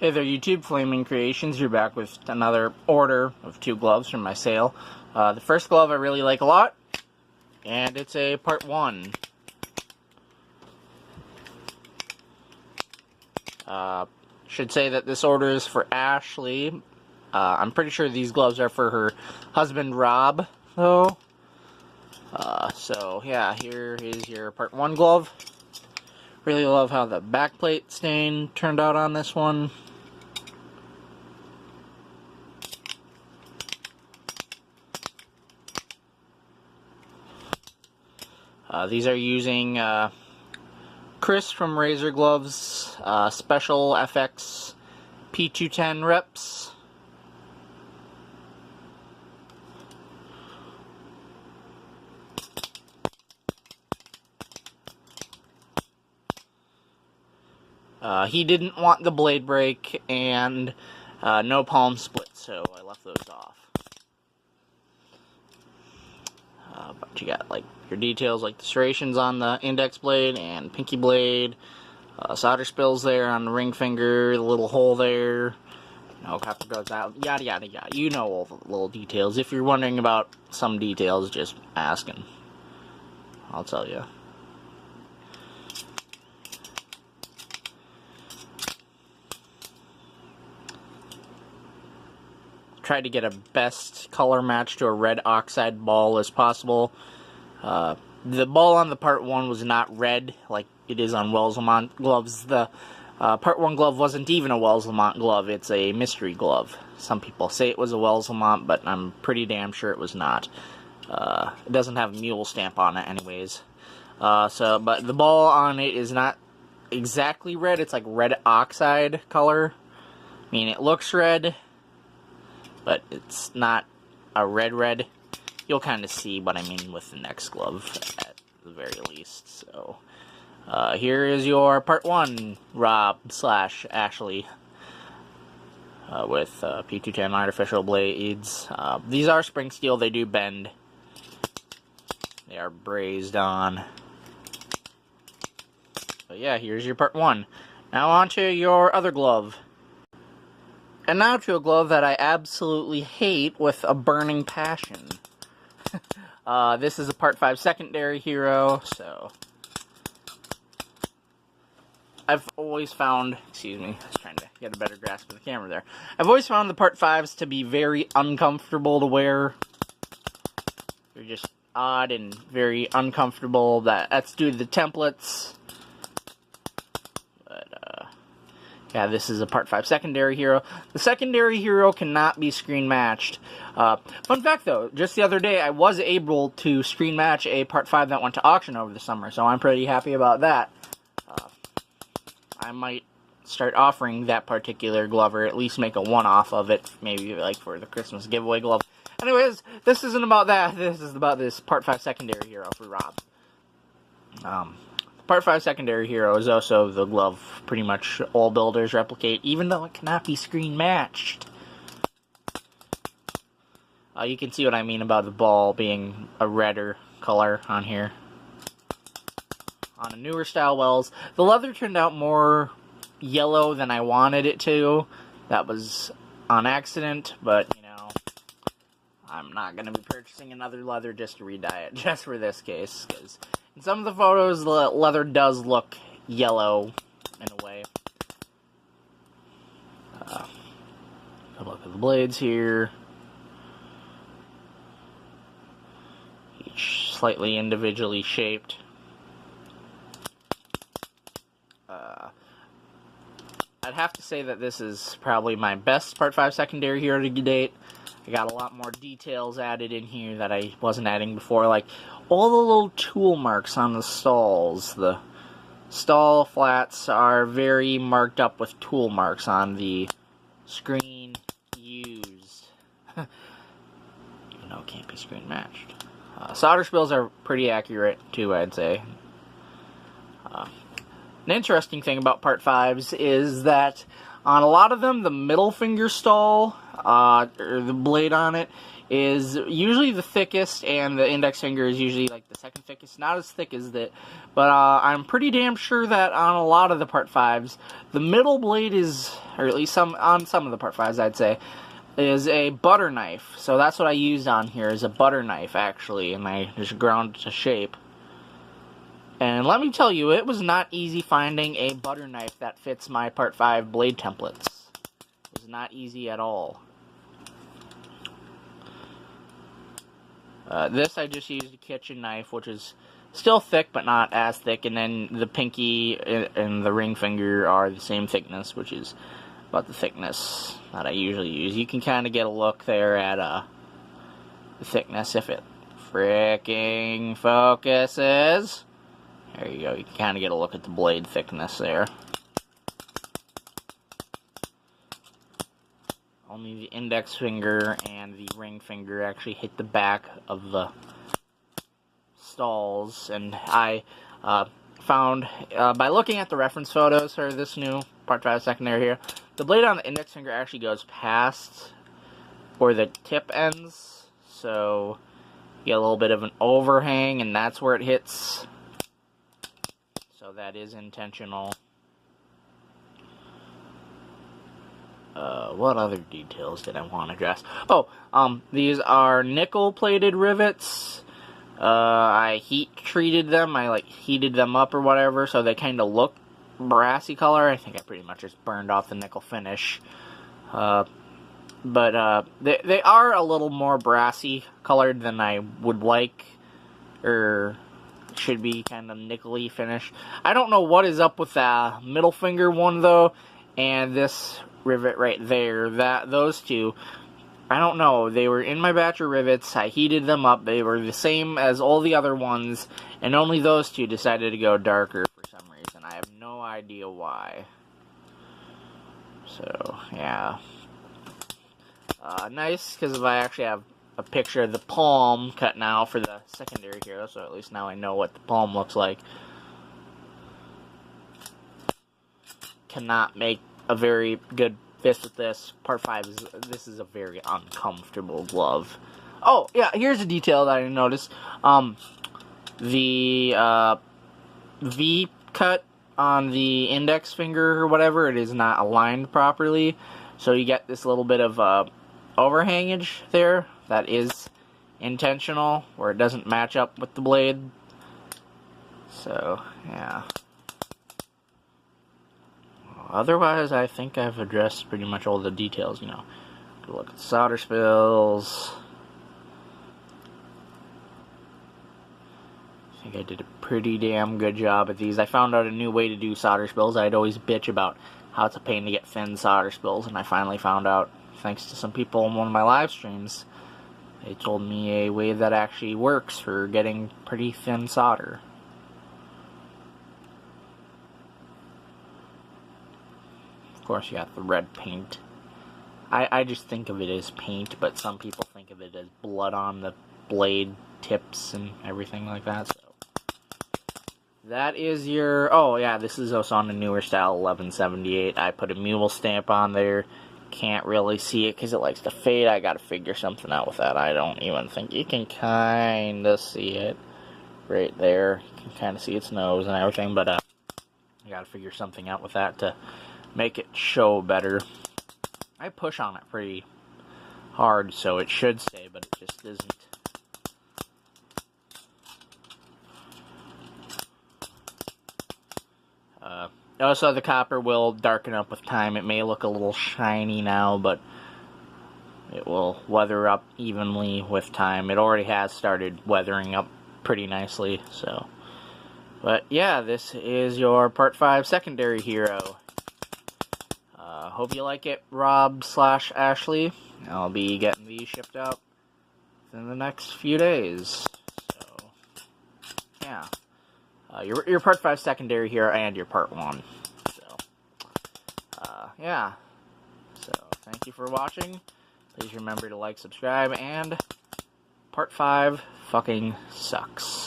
Hey there YouTube, Flaming Creations. You're back with another order of 2 gloves from my sale. The first glove I really like a lot, and it's a part 1. Should say that this order is for Ashley. I'm pretty sure these gloves are for her husband Rob, though. So yeah, here is your part 1 glove. Really love how the backplate stain turned out on this one. These are using Chris from Razor Gloves Special FX P210 reps. He didn't want the blade break and no palm split, so I left those off. But you got like your details like the serrations on the index blade and pinky blade, solder spills there on the ring finger, the little hole there, copper goes out, yada yada yada. You know all the little details. If you're wondering about some details, just ask and I'll tell you. Tried to get a best color match to a red oxide ball as possible. The ball on the part 1 was not red like it is on Wells Lamont gloves. The part 1 glove wasn't even a Wells Lamont glove. It's a mystery glove. Some people say it was a Wells Lamont, but I'm pretty damn sure it was not. It doesn't have a mule stamp on it anyways. But the ball on it is not exactly red. It's like red oxide color. I mean, it looks red, but it's not a red. You'll kind of see what I mean with the next glove at the very least. So here is your part 1, Rob/Ashley, with P210 artificial blades. These are spring steel. They do bend. They are brazed on. But yeah, here's your part 1. Now on to your other glove. And now to a glove that I absolutely hate with a burning passion. This is a part 5 secondary hero, so I've always found, excuse me, I was trying to get a better grasp of the camera there. I've always found the part 5s to be very uncomfortable to wear. They're just odd and very uncomfortable. That's due to the templates. Yeah, this is a part 5 secondary hero. The secondary hero cannot be screen matched. Fun fact though, just the other day I was able to screen match a part 5 that went to auction over the summer, so I'm pretty happy about that. I might start offering that particular glove, or at least make a one-off of it, maybe like for the Christmas giveaway glove. Anyways, this isn't about that. This is about this part 5 secondary hero for Rob. Part 5 secondary hero is also the glove pretty much all builders replicate, even though it cannot be screen matched. You can see what I mean about the ball being a redder color on here. On a newer style Wells, the leather turned out more yellow than I wanted it to. That was on accident, but I'm not going to be purchasing another leather just to re-dye it, just for this case, because in some of the photos, the leather does look yellow, in a way. Look at the blades here. Each slightly individually shaped. I'd have to say that this is probably my best part 5 secondary hero to date. I got a lot more details added in here that I wasn't adding before, like all the little tool marks on the stalls. The stall flats are very marked up with tool marks on the screen used. Even though it can't be screen matched. Solder spills are pretty accurate too, I'd say. An interesting thing about part 5s is that on a lot of them, the middle finger stall, or the blade on it, is usually the thickest, and the index finger is usually like the second thickest. Not as thick as that, but I'm pretty damn sure that on a lot of the part 5s, the middle blade is or at least on some of the part 5s, I'd say, is a butter knife. So that's what I used on here, is a butter knife, actually, and I just ground it to shape. And let me tell you, it was not easy finding a butter knife that fits my part 5 blade templates. It was not easy at all. This I just used a kitchen knife, which is still thick, but not as thick, and then the pinky and the ring finger are the same thickness, which is about the thickness that I usually use. You can kind of get a look there at the thickness if it fricking focuses. There you go, you can kind of get a look at the blade thickness there. Only the index finger and the ring finger actually hit the back of the stalls, and I found, by looking at the reference photos for this new part 5 secondary here, the blade on the index finger actually goes past where the tip ends, so you get a little bit of an overhang, and that's where it hits. So that is intentional. What other details did I want to address? Oh, these are nickel-plated rivets. I heat-treated them. I, heated them up or whatever, so they kind of look brassy color. I think I pretty much just burned off the nickel finish. But they are a little more brassy colored than I would like, or should be kind of nickel-y finish. I don't know what is up with the middle finger one, though, and this rivet right there. Those two, I don't know. They were in my batch of rivets. I heated them up. They were the same as all the other ones, and only those two decided to go darker for some reason. I have no idea why. So, yeah. Nice, because I actually have a picture of the palm cut now for the secondary hero, so at least now I know what the palm looks like. Cannot make a very good fist with this. Part 5 this is a very uncomfortable glove. Oh, yeah, here's a detail that I noticed. The V cut on the index finger or whatever, it is not aligned properly. So you get this little bit of overhangage there. That is intentional, where it doesn't match up with the blade. So, yeah. Otherwise, I think I've addressed pretty much all the details, you know. Good look at the solder spills. I think I did a pretty damn good job at these. I found out a new way to do solder spills. I'd always bitch about how it's a pain to get thin solder spills, and I finally found out, thanks to some people in one of my live streams, they told me a way that actually works for getting pretty thin solder. Of course, you got the red paint. I just think of it as paint, but some people think of it as blood on the blade tips and everything like that. So that is your... Oh, yeah, this is also on the newer style 1178. I put a mule stamp on there. Can't really see it because it likes to fade. I gotta figure something out with that. I don't even think you can kind of see it right there. You can kind of see its nose and everything, but I gotta figure something out with that to make it show better. I push on it pretty hard, so it should stay, but it just isn't. Also, the copper will darken up with time. It may look a little shiny now, but it will weather up evenly with time. It already has started weathering up pretty nicely, so. But yeah, this is your Part 5 secondary hero. Hope you like it, Rob/Ashley. I'll be getting these shipped out in the next few days. So, yeah. Your Part 5 secondary hero and your Part 1. So, yeah. So, thank you for watching. Please remember to like, subscribe, and Part 5 fucking sucks.